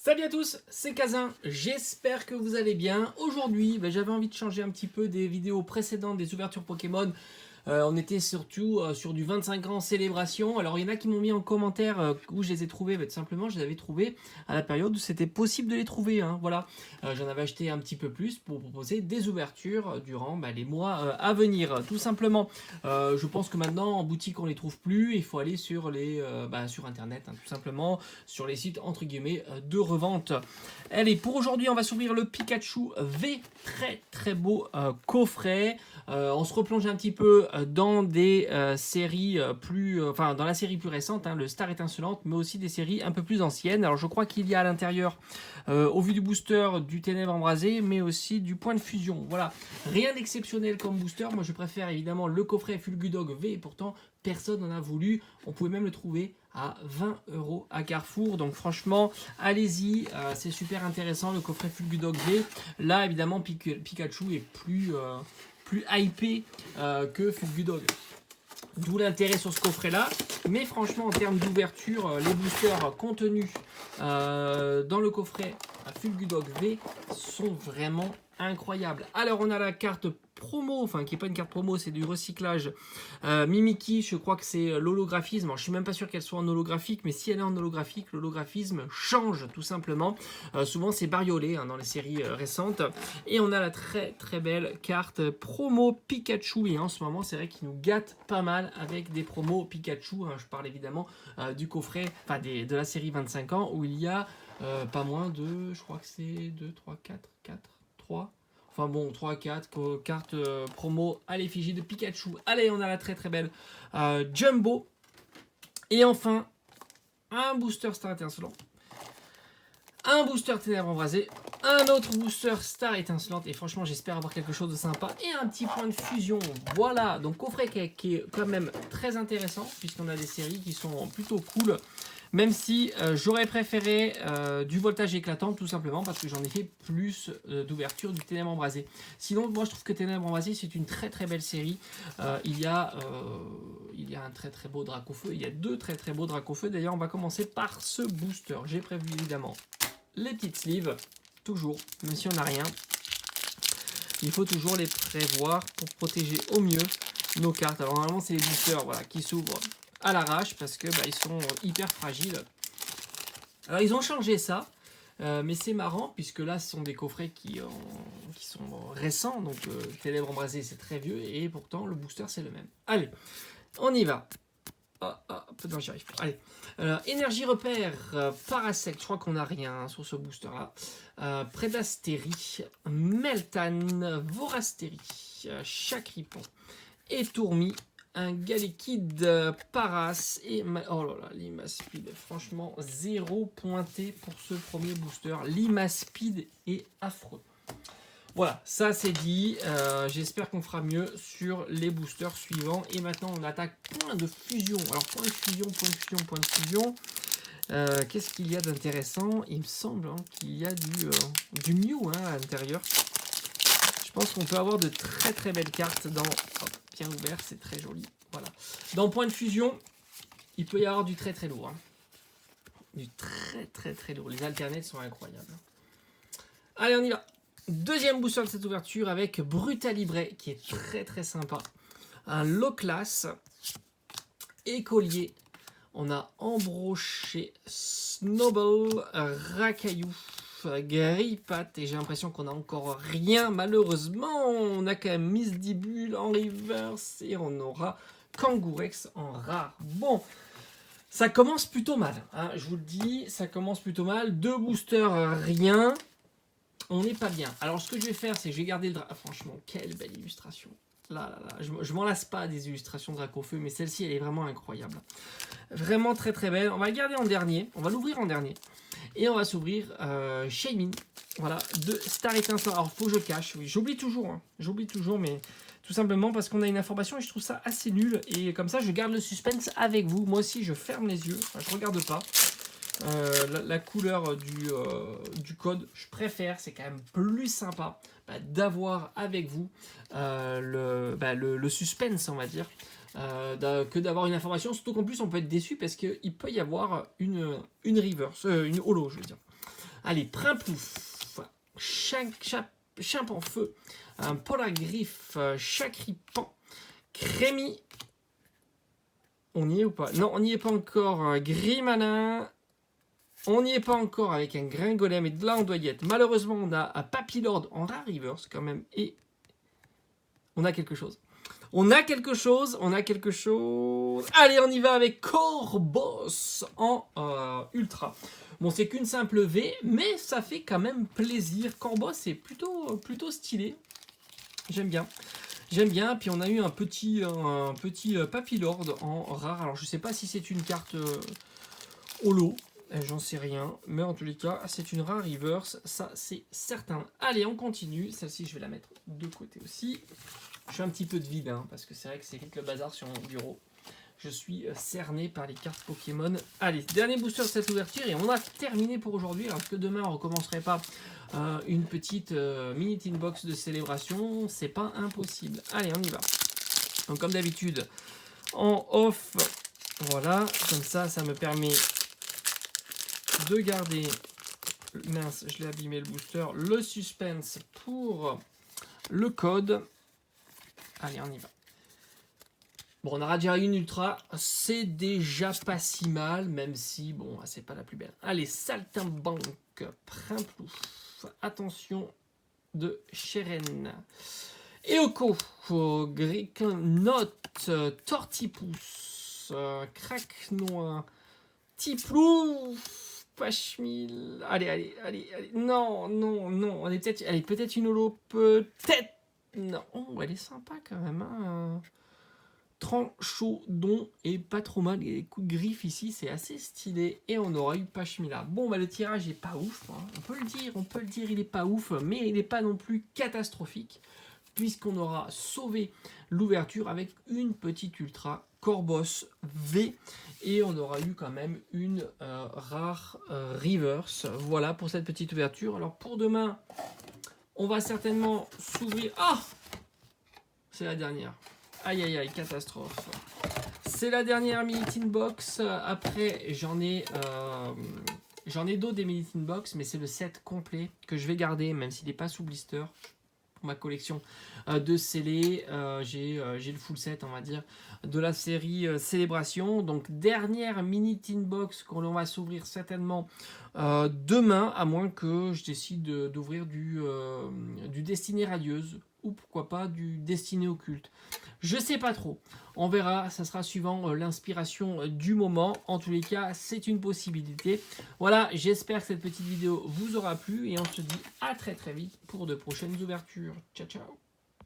Salut à tous, c'est Kazin, j'espère que vous allez bien. Aujourd'hui, j'avais envie de changer un petit peu des vidéos précédentes des ouvertures Pokémon. On était surtout sur du 25 ans célébration. Alors il y en a qui m'ont mis en commentaire où je les ai trouvés. Tout simplement, je les avais trouvés à la période où c'était possible de les trouver. Voilà. J'en avais acheté un petit peu plus pour proposer des ouvertures durant les mois à venir. Tout simplement, je pense que maintenant en boutique on les trouve plus. Il faut aller sur sur internet, tout simplement, sur les sites entre guillemets de revente. Allez, pour aujourd'hui, on va s'ouvrir le Pikachu V. Très très beau coffret. On se replonge un petit peu dans des séries dans la série plus récente, le Star Étincelante, mais aussi des séries un peu plus anciennes. Alors je crois qu'il y a à l'intérieur, au vu du booster, du Ténèbres Embrasées, mais aussi du Point de Fusion. Voilà, rien d'exceptionnel comme booster. Moi je préfère évidemment le coffret Fulgudog V, et pourtant personne n'en a voulu. On pouvait même le trouver à 20 € à Carrefour. Donc franchement, allez-y, c'est super intéressant le coffret Fulgudog V. Là évidemment Pikachu est plus hypé que Fulgudog. D'où l'intérêt sur ce coffret là. Mais franchement en termes d'ouverture, les boosters contenus dans le coffret Fulgudog V sont vraiment incroyables. Alors on a la carte promo, enfin qui n'est pas une carte promo, c'est du recyclage. Mimikyu, je crois que c'est l'holographisme. Alors, je suis même pas sûr qu'elle soit en holographique, mais si elle est en holographique, l'holographisme change tout simplement. Souvent c'est bariolé dans les séries récentes. Et on a la très très belle carte promo Pikachu. Et en ce moment, c'est vrai qu'il nous gâte pas mal avec des promos Pikachu. Je parle évidemment du coffret, de la série 25 ans, où il y a pas moins de, je crois que c'est 2, 3, 4, 3. Enfin bon, 3-4 cartes promo à l'effigie de Pikachu. Allez, on a la très très belle Jumbo. Et enfin, un booster Star Étincelant. Un booster Ténèbres Embrasées. Un autre booster Star Étincelante. Et franchement, j'espère avoir quelque chose de sympa. Et un petit point de fusion. Voilà, donc coffret qui est quand même très intéressant, puisqu'on a des séries qui sont plutôt cool. Même si j'aurais préféré du voltage éclatant, tout simplement parce que j'en ai fait plus d'ouverture du Ténèbres Embrasées. Sinon, moi je trouve que Ténèbres Embrasées c'est une très très belle série. Il y a un très très beau Dracofeu. Il y a deux très très beaux Dracofeu. D'ailleurs, on va commencer par ce booster. J'ai prévu évidemment les petites sleeves, toujours, même si on n'a rien. Il faut toujours les prévoir pour protéger au mieux nos cartes. Alors normalement, c'est les boosters qui s'ouvrent à l'arrache parce que ils sont hyper fragiles. Alors ils ont changé ça, mais c'est marrant puisque là ce sont des coffrets qui sont récents, donc Ténèbres Embrasées c'est très vieux et pourtant le booster c'est le même. Allez, on y va. Non, j'y arrive pas. Allez, énergie repère, Parasect, je crois qu'on n'a rien sur ce booster là. Prédastérie, Meltan, Vorastérie, Chacripon et Tourmi. Un Galekid, Paras et... Oh là là, Limaspeed. Franchement, 0 pointé pour ce premier booster. Limaspeed est affreux. Voilà, ça c'est dit. J'espère qu'on fera mieux sur les boosters suivants. Et maintenant, on attaque point de fusion. Alors, point de fusion, point de fusion, point de fusion. Qu'est-ce qu'il y a d'intéressant? Il me semble qu'il y a du Mew à l'intérieur. Je pense qu'on peut avoir de très très belles cartes dans... bien ouvert, c'est très joli. Voilà. Dans point de fusion, il peut y avoir du très très lourd. Du très très très lourd. Les alternates sont incroyables. Allez, on y va. Deuxième booster de cette ouverture avec Brutalibre qui est très très sympa. Un low class. Écolier. On a embroché Snowball, Rakaillou, Grippat et j'ai l'impression qu'on a encore rien malheureusement. On a quand même Misdibule en reverse et on aura Kangourex en rare. Bon, ça commence plutôt mal, je vous le dis, ça commence plutôt mal. Deux boosters, rien. On n'est pas bien. Alors ce que je vais faire, c'est que je vais garder le franchement, quelle belle illustration. Là, je m'en lasse pas des illustrations de Dracofeu, mais celle-ci, elle est vraiment incroyable. Vraiment très très belle. On va le garder en dernier. On va l'ouvrir en dernier. Et on va s'ouvrir Shaymin. Voilà, de Star Étincelant. Alors, faut que je cache. Oui, j'oublie toujours. J'oublie toujours, mais tout simplement parce qu'on a une information et je trouve ça assez nul. Et comme ça, je garde le suspense avec vous. Moi aussi, je ferme les yeux. Enfin, je regarde pas. La couleur du code, je préfère. C'est quand même plus sympa d'avoir avec vous le suspense, on va dire. Que d'avoir une information, surtout qu'en plus on peut être déçu parce qu'il peut y avoir une reverse, une holo je veux dire. Allez, Primplouf, Chimp en feu, un Polagriffe, Chacripan, Crémy. On y est ou pas? Non, on n'y est pas encore. Grimalin. On n'y est pas encore avec un Gringolem et de là on doit y être. Malheureusement, on a un Papillord en rare reverse quand même. Et on a quelque chose. On a quelque chose. Allez, on y va avec Corboss en ultra. Bon, c'est qu'une simple V, mais ça fait quand même plaisir. Corboss, c'est plutôt stylé. J'aime bien. Puis on a eu un petit Papillord en rare. Alors, je sais pas si c'est une carte holo. J'en sais rien. Mais en tous les cas, c'est une rare reverse. Ça, c'est certain. Allez, on continue. Celle-ci, je vais la mettre de côté aussi. Je fais un petit peu de vide, hein, parce que c'est vrai que c'est vite le bazar sur mon bureau. Je suis cerné par les cartes Pokémon. Allez, dernier booster de cette ouverture et on a terminé pour aujourd'hui. Alors que demain on recommencerait pas une petite mini tin box de célébration, c'est pas impossible. Allez, on y va. Donc comme d'habitude, en off, voilà, comme ça me permet de garder, mince, je l'ai abîmé le booster, le suspense pour le code. Allez, on y va. Bon, on aura déjà une ultra, c'est déjà pas si mal, même si, bon, c'est pas la plus belle. Allez, Saltimbanque, Primplouf, attention de Cheren. Eoko, Note, Tortipousse, Craque-Noix, Tiplouf, Pachemille. Allez. Non. Elle est peut-être une holo, peut-être. Non, elle est sympa quand même, hein. Tranchaudon et pas trop mal. Les coups de griffe ici, c'est assez stylé. Et on aura eu Pachemilla. Bon, le tirage est pas ouf, hein. On peut le dire, il est pas ouf, mais il n'est pas non plus catastrophique, puisqu'on aura sauvé l'ouverture avec une petite ultra Corboss V. Et on aura eu quand même une rare reverse. Voilà pour cette petite ouverture. Alors pour demain, on va certainement s'ouvrir. Ah, c'est la dernière. Aïe, catastrophe. C'est la dernière mini tin box. Après, j'en ai d'autres des mini tin box, mais c'est le set complet que je vais garder, même s'il n'est pas sous blister. Pour ma collection de scellés, j'ai le full set, on va dire, de la série Célébration. Donc, dernière mini tin box qu'on va s'ouvrir certainement demain, à moins que je décide d'ouvrir du Destinée Radieuse ou pourquoi pas du Destinée Occulte. Je sais pas trop. On verra, ça sera suivant l'inspiration du moment. En tous les cas, c'est une possibilité. Voilà, j'espère que cette petite vidéo vous aura plu et on se dit à très vite pour de prochaines ouvertures. Ciao.